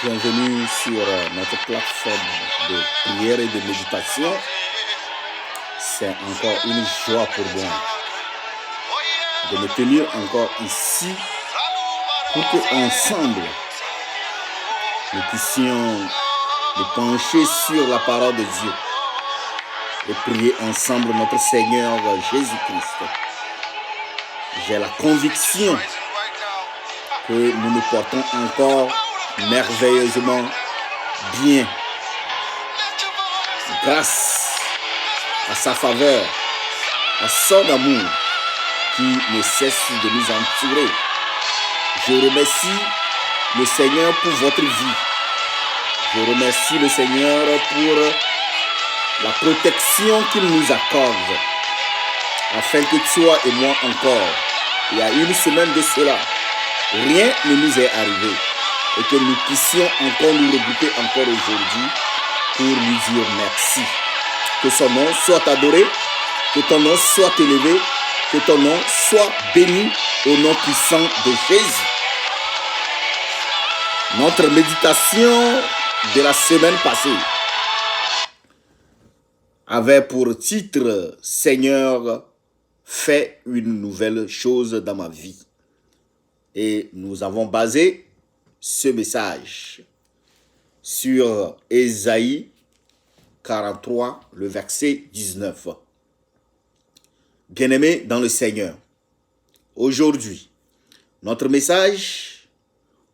Bienvenue sur notre plateforme de prière et de méditation. C'est encore une joie pour moi de me tenir encore ici pour qu'ensemble nous puissions nous pencher sur la parole de Dieu et prier ensemble notre Seigneur Jésus-Christ. J'ai la conviction que nous nous portons encore merveilleusement bien grâce à sa faveur, à son amour qui ne cesse de nous entourer. Je remercie le Seigneur pour votre vie. Je remercie le Seigneur pour la protection qu'il nous accorde afin que toi et moi encore, il y a une semaine de cela, rien ne nous est arrivé et que nous puissions encore nous regrouper encore aujourd'hui pour lui dire merci. Que son nom soit adoré, que ton nom soit élevé, que ton nom soit béni au nom puissant de Jésus. Notre méditation de la semaine passée avait pour titre « Seigneur, fais une nouvelle chose dans ma vie ». Et nous avons basé ce message sur Ésaïe 43, le verset 19. Bien-aimés dans le Seigneur, aujourd'hui, notre message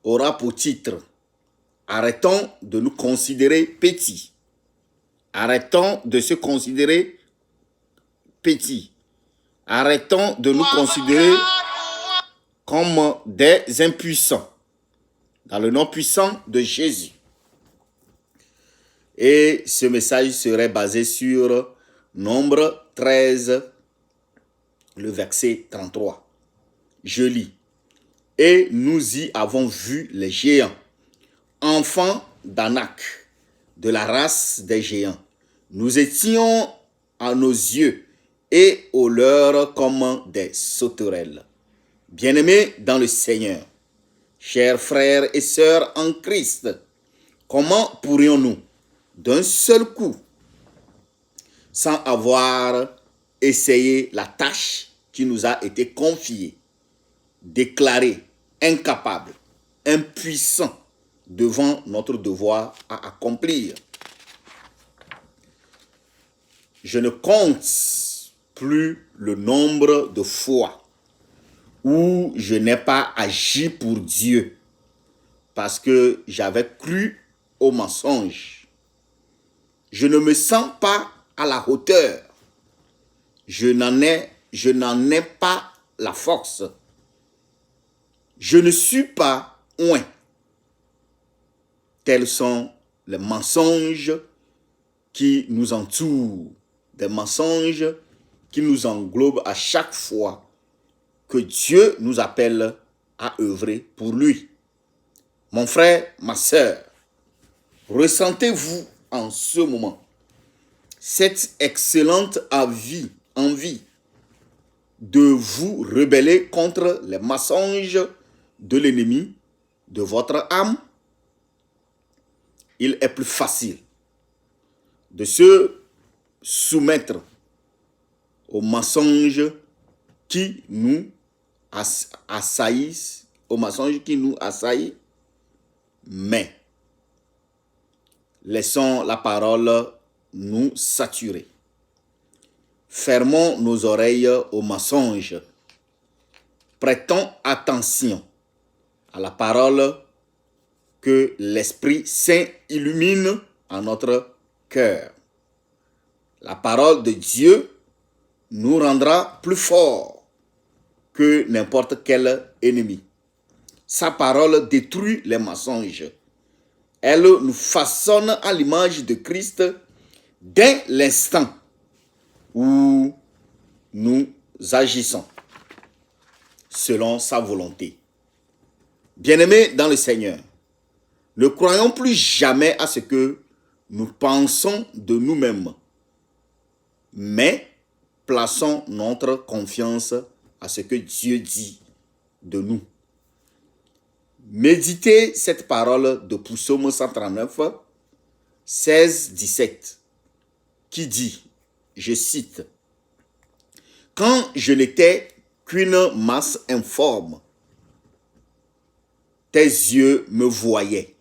aura pour titre « Arrêtons de nous considérer petits ». Arrêtons de se considérer petits. Arrêtons de nous considérer comme des impuissants. Dans le nom puissant de Jésus. Et ce message serait basé sur Nombre 13, le verset 33. Je lis. Et nous y avons vu les géants, enfants d'Anak, de la race des géants. Nous étions à nos yeux et aux leurs comme des sauterelles. Bien-aimés dans le Seigneur, chers frères et sœurs en Christ, comment pourrions-nous, d'un seul coup, sans avoir essayé la tâche qui nous a été confiée, déclarer incapables, impuissants devant notre devoir à accomplir? Je ne compte plus le nombre de fois où je n'ai pas agi pour Dieu parce que j'avais cru au mensonge. Je ne me sens pas à la hauteur. Je n'en ai pas la force. Je ne suis pas oint. Tels sont les mensonges qui nous entourent, des mensonges qui nous englobent à chaque fois que Dieu nous appelle à œuvrer pour lui. Mon frère, ma sœur, ressentez-vous en ce moment cette excellente envie de vous rebeller contre les mensonges de l'ennemi de votre âme? Il est plus facile de se soumettre aux mensonges qui nous assaillissent, mais laissons la parole nous saturer. Fermons nos oreilles aux mensonges. Prêtons attention à la parole que l'Esprit Saint illumine en notre cœur. La parole de Dieu nous rendra plus forts que n'importe quel ennemi. Sa parole détruit les mensonges. Elle nous façonne à l'image de Christ dès l'instant où nous agissons selon sa volonté. Bien-aimés dans le Seigneur, ne croyons plus jamais à ce que nous pensons de nous-mêmes, mais plaçons notre confiance à ce que Dieu dit de nous. Méditez cette parole de Psaume 139, 16-17, qui dit, je cite, « Quand je n'étais qu'une masse informe, tes yeux me voyaient,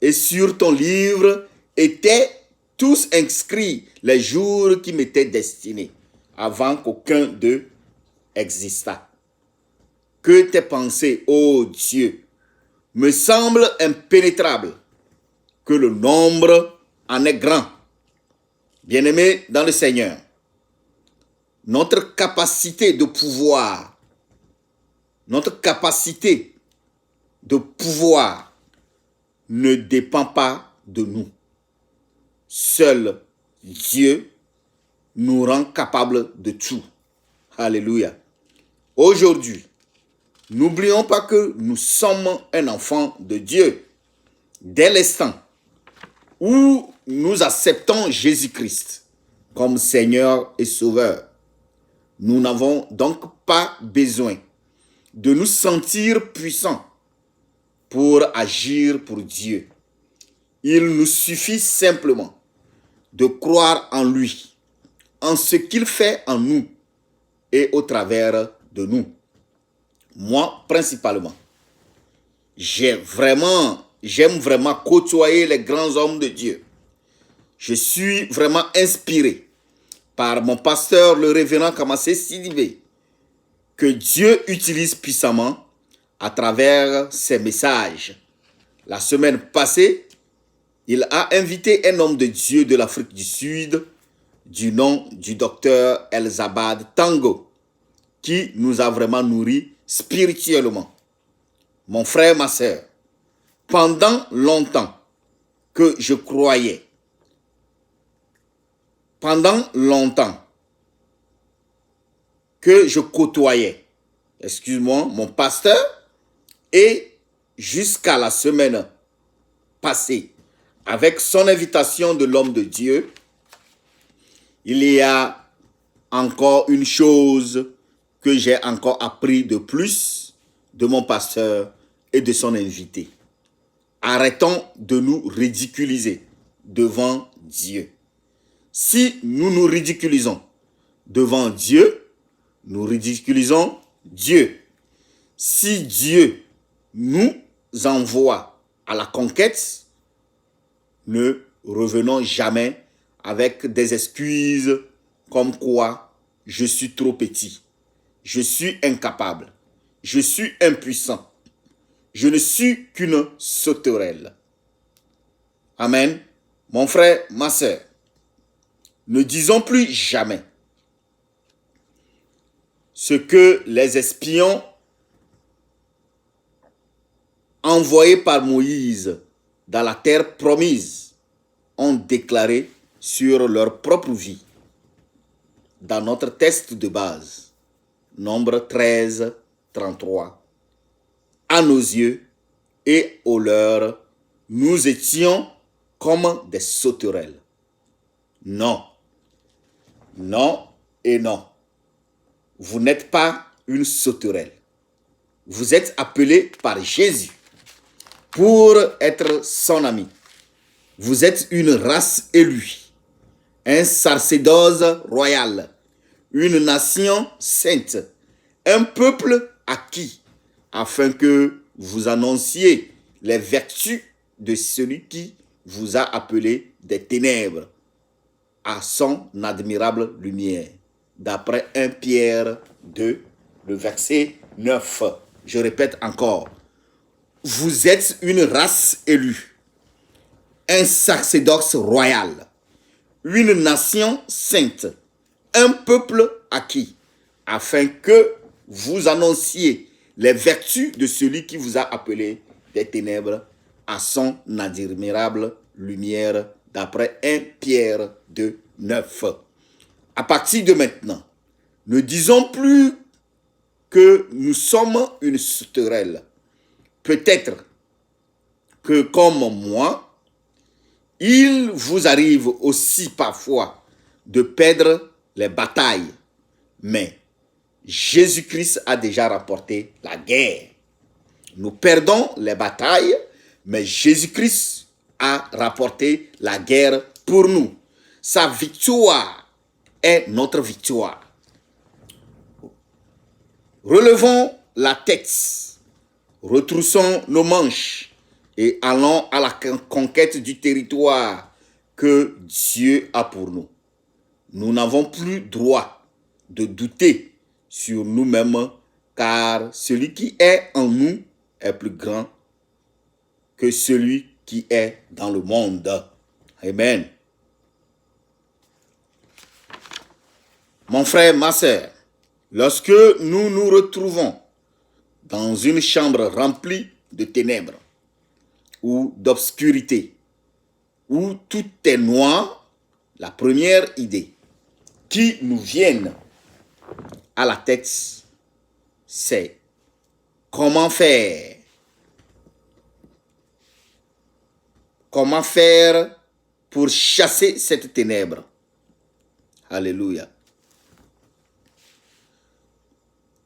et sur ton livre étaient tous inscrits les jours qui m'étaient destinés, avant qu'aucun d'eux existât. Que tes pensées, ô Dieu, me semblent impénétrables, que le nombre en est grand. » Bien-aimés dans le Seigneur, notre capacité de pouvoir ne dépend pas de nous. Seul Dieu nous rend capables de tout. Alléluia. Aujourd'hui, n'oublions pas que nous sommes un enfant de Dieu. Dès l'instant où nous acceptons Jésus-Christ comme Seigneur et Sauveur, nous n'avons donc pas besoin de nous sentir puissants pour agir pour Dieu. Il nous suffit simplement de croire en lui, en ce qu'il fait en nous et au travers de nous. Moi, principalement, j'aime vraiment côtoyer les grands hommes de Dieu. Je suis vraiment inspiré par mon pasteur, le révérend Kamassé Sidibé, que Dieu utilise puissamment à travers ses messages. La semaine passée, il a invité un homme de Dieu de l'Afrique du Sud, du nom du docteur Elzabad Tango, qui nous a vraiment nourris spirituellement. Mon frère, ma sœur, pendant longtemps que je croyais, pendant longtemps que je côtoyais, mon pasteur, et jusqu'à la semaine passée, avec son invitation de l'homme de Dieu, il y a encore une chose que j'ai encore appris de plus de mon pasteur et de son invité. Arrêtons de nous ridiculiser devant Dieu. Si nous nous ridiculisons devant Dieu, nous ridiculisons Dieu. Si Dieu nous envoie à la conquête, ne revenons jamais avec des excuses comme quoi je suis trop petit, je suis incapable, je suis impuissant, je ne suis qu'une sauterelle. Amen. Mon frère, ma sœur, ne disons plus jamais ce que les espions envoyés par Moïse dans la terre promise ont déclaré sur leur propre vie. Dans notre texte de base, Nombre 13, 33, à nos yeux et aux leurs, nous étions comme des sauterelles. Non, non et non. Vous n'êtes pas une sauterelle. Vous êtes appelé par Jésus pour être son ami. Vous êtes une race élue, un sacerdoce royal, une nation sainte, un peuple acquis, afin que vous annonciez les vertus de celui qui vous a appelé des ténèbres à son admirable lumière. D'après 1 Pierre 2, le verset 9. Je répète encore, vous êtes une race élue, un sacerdoce royal, une nation sainte, un peuple acquis, afin que vous annonciez les vertus de celui qui vous a appelé des ténèbres à son admirable lumière, d'après 1 Pierre 2, 9. À partir de maintenant, ne disons plus que nous sommes une sauterelle. Peut-être que comme moi, il vous arrive aussi parfois de perdre les batailles. Mais Jésus-Christ a déjà remporté la guerre. Nous perdons les batailles, mais Jésus-Christ a rapporté la guerre pour nous. Sa victoire est notre victoire. Relevons la tête, retroussons nos manches et allons à la conquête du territoire que Dieu a pour nous. Nous n'avons plus droit de douter sur nous-mêmes, car celui qui est en nous est plus grand que celui qui est dans le monde. Amen. Mon frère, ma sœur, lorsque nous nous retrouvons dans une chambre remplie de ténèbres ou d'obscurité, où tout est noir, la première idée qui nous vient à la tête, c'est comment faire? Comment faire pour chasser cette ténèbre? Alléluia.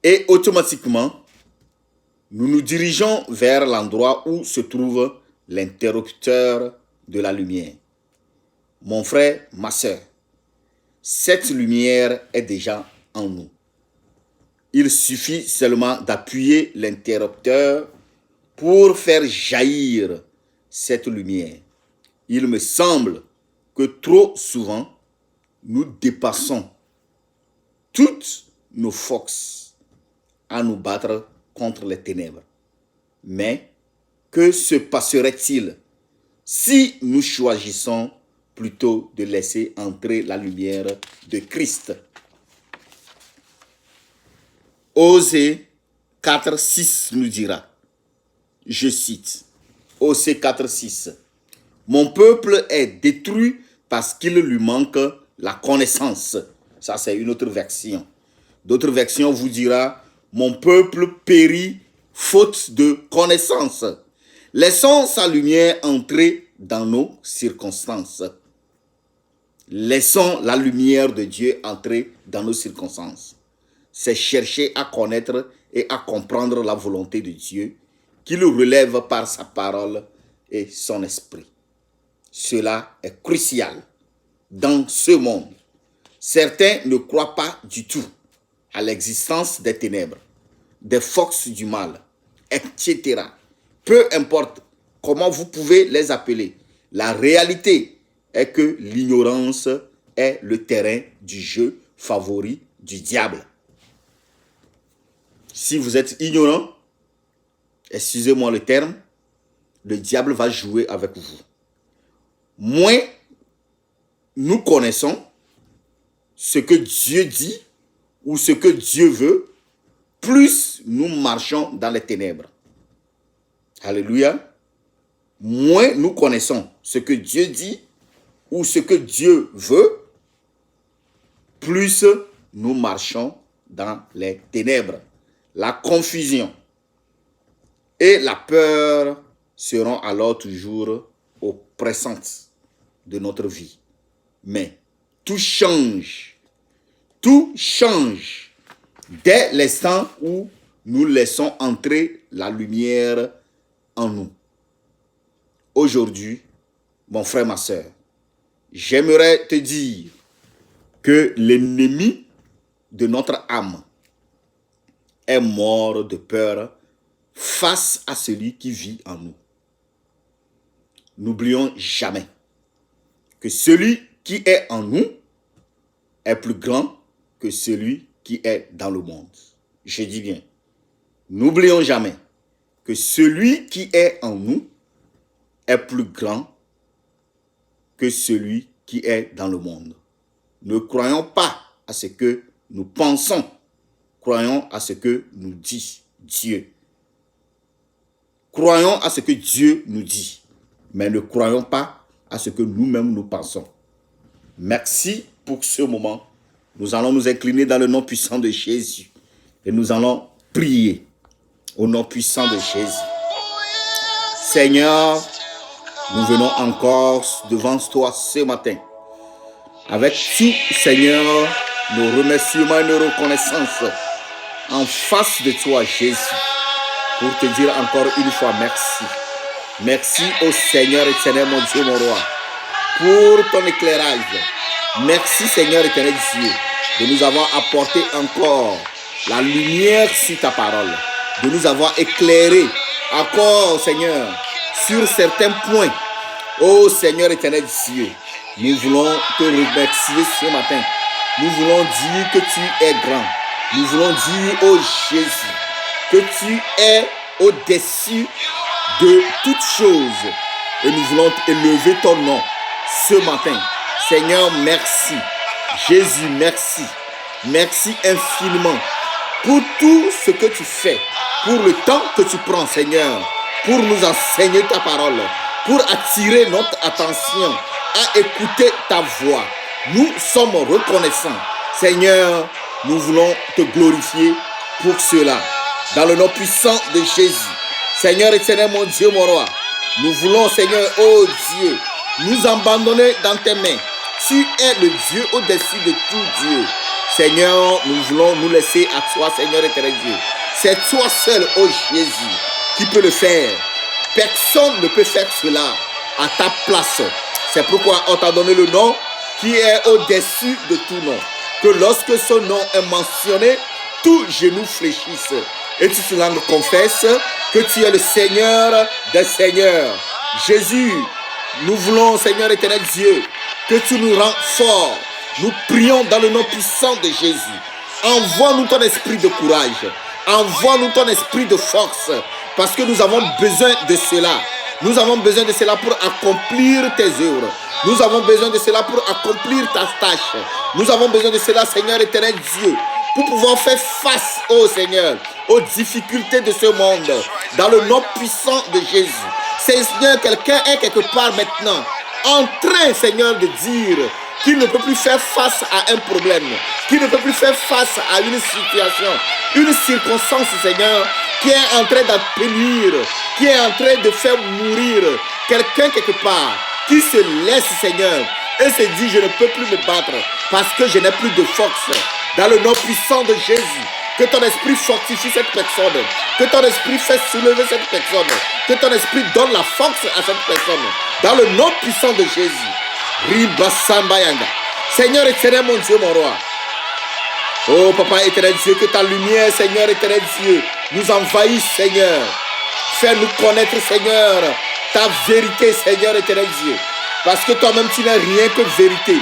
Et automatiquement, nous nous dirigeons vers l'endroit où se trouve l'interrupteur de la lumière. Mon frère, ma soeur, cette lumière est déjà en nous. Il suffit seulement d'appuyer l'interrupteur pour faire jaillir cette lumière. Il me semble que trop souvent, nous dépassons toutes nos forces à nous battre contre les ténèbres. Mais que se passerait-il si nous choisissons plutôt de laisser entrer la lumière de Christ? Osée 4,6 nous dira, je cite, Osée 4,6, « Mon peuple est détruit parce qu'il lui manque la connaissance. » Ça, c'est une autre version. D'autres versions vous dira, « Mon peuple périt faute de connaissance. » Laissons sa lumière entrer dans nos circonstances. Laissons la lumière de Dieu entrer dans nos circonstances. C'est chercher à connaître et à comprendre la volonté de Dieu qui le relève par sa parole et son esprit. Cela est crucial dans ce monde. Certains ne croient pas du tout à l'existence des ténèbres, des forces du mal, etc. Peu importe comment vous pouvez les appeler, la réalité est que l'ignorance est le terrain du jeu favori du diable. Si vous êtes ignorant, excusez-moi le terme, le diable va jouer avec vous. Moins nous connaissons ce que Dieu dit ou ce que Dieu veut, plus nous marchons dans les ténèbres. Alléluia. Moins nous connaissons ce que Dieu dit ou ce que Dieu veut, plus nous marchons dans les ténèbres. La confusion et la peur seront alors toujours oppressantes de notre vie. Mais tout change dès l'instant où nous laissons entrer la lumière en nous. Aujourd'hui, mon frère, ma soeur, j'aimerais te dire que l'ennemi de notre âme est mort de peur face à celui qui vit en nous. N'oublions jamais que celui qui est en nous est plus grand que celui qui est dans le monde. Je dis bien, n'oublions jamais que celui qui est en nous est plus grand que celui qui est dans le monde. Ne croyons pas à ce que nous pensons, croyons à ce que nous dit Dieu. Croyons à ce que Dieu nous dit, mais ne croyons pas à ce que nous-mêmes nous pensons. Merci pour ce moment. Nous allons nous incliner dans le nom puissant de Jésus et nous allons prier au nom puissant de Jésus. Seigneur, nous venons encore devant toi ce matin avec tout, Seigneur, nos remerciements et nos reconnaissances en face de toi, Jésus. pour te dire encore une fois merci. Merci au Seigneur éternel, mon Dieu, mon roi, pour ton éclairage. Merci Seigneur éternel Dieu, de nous avoir apporté encore la lumière sur ta parole, de nous avoir éclairé encore Seigneur sur certains points. Oh Seigneur éternel Dieu, nous voulons te remercier ce matin. Nous voulons dire que tu es grand. Nous voulons dire, oh Jésus, que tu es au-dessus de toutes choses. Et nous voulons élever ton nom ce matin. Seigneur, merci. Jésus, merci. Merci infiniment pour tout ce que tu fais, pour le temps que tu prends, Seigneur, pour nous enseigner ta parole, pour attirer notre attention à écouter ta voix. Nous sommes reconnaissants. Seigneur, nous voulons te glorifier pour cela. Dans le nom puissant de Jésus. Seigneur éternel, mon Dieu, mon roi, nous voulons, Seigneur, oh Dieu, nous abandonner dans tes mains. Tu es le Dieu au-dessus de tout Dieu. Seigneur, nous voulons nous laisser à toi, Seigneur éternel Dieu. C'est toi seul, oh Jésus, qui peut le faire. Personne ne peut faire cela à ta place. C'est pourquoi on t'a donné le nom qui est au-dessus de tout nom. Que lorsque ce nom est mentionné, tout genou fléchisse. Et toute langue confesse que tu es le Seigneur des Seigneurs. Jésus, nous voulons, Seigneur éternel Dieu, que tu nous rends forts. Nous prions dans le nom puissant de Jésus. Envoie-nous ton esprit de courage. Envoie-nous ton esprit de force. Parce que nous avons besoin de cela. Nous avons besoin de cela pour accomplir tes œuvres. Nous avons besoin de cela pour accomplir ta tâche. Nous avons besoin de cela, Seigneur éternel Dieu, pour pouvoir faire face, oh Seigneur, aux difficultés de ce monde. Dans le nom puissant de Jésus. Seigneur, quelqu'un est quelque part maintenant en train, Seigneur, de dire qu'il ne peut plus faire face à un problème, qu'il ne peut plus faire face à une situation, une circonstance, Seigneur, qui est en train d'appeler, qui est en train de faire mourir quelqu'un quelque part, qui se laisse, Seigneur, et se dit, je ne peux plus me battre parce que je n'ai plus de force. Dans le nom puissant de Jésus, que ton esprit fortifie cette personne, que ton esprit fait soulever cette personne, que ton esprit donne la force à cette personne. Dans le nom puissant de Jésus. Riba Sambayanga. Seigneur éternel, mon Dieu, mon roi. Oh Papa éternel Dieu, que ta lumière, Seigneur éternel Dieu, nous envahisse, Seigneur. Fais-nous connaître, Seigneur, ta vérité, Seigneur éternel Dieu. Parce que toi-même, tu n'es rien que vérité.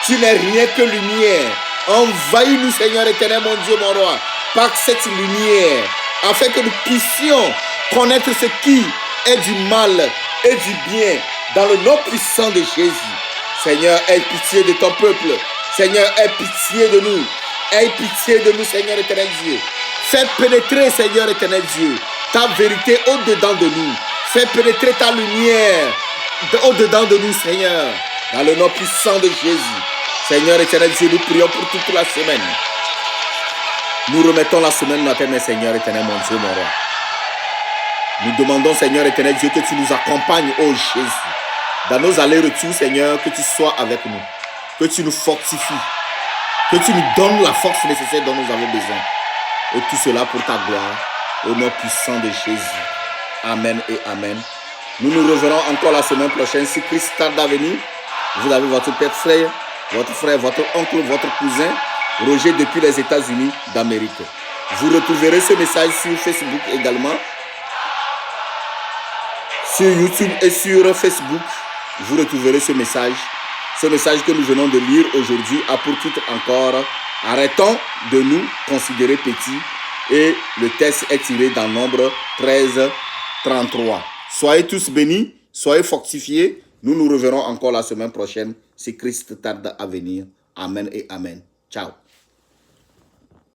Tu n'es rien que lumière. Envahis-nous, Seigneur éternel, mon Dieu, mon roi, par cette lumière, afin que nous puissions connaître ce qui est du mal et du bien, dans le nom puissant de Jésus. Seigneur, aie pitié de ton peuple. Seigneur, aie pitié de nous. Aie pitié de nous, Seigneur éternel Dieu. Fais pénétrer, Seigneur éternel Dieu, ta vérité au-dedans de nous. Fais pénétrer ta lumière au-dedans de nous, Seigneur, dans le nom puissant de Jésus. Seigneur éternel Dieu, nous prions pour toute la semaine. Nous remettons la semaine dans tes mains, Seigneur éternel, mon Dieu, mon roi. Nous demandons, Seigneur éternel Dieu, que tu nous accompagnes, ô Jésus. Dans nos allers-retours, Seigneur, que tu sois avec nous. Que tu nous fortifies. Que tu nous donnes la force nécessaire dont nous avons besoin. Et tout cela pour ta gloire. Au nom puissant de Jésus. Amen et Amen. Nous nous reverrons encore la semaine prochaine. Si Christ tarde à venir, vous avez votre père frère, votre oncle, votre cousin, Roger depuis les États-Unis d'Amérique. Vous retrouverez ce message sur Facebook également. Sur YouTube et sur Facebook, vous retrouverez ce message. Ce message que nous venons de lire aujourd'hui a pour titre encore « Arrêtons de nous considérer petits » et le texte est tiré dans Nombre 13, 33. Soyez tous bénis, soyez fortifiés. Nous nous reverrons encore la semaine prochaine si Christ tarde à venir. Amen et Amen. Ciao.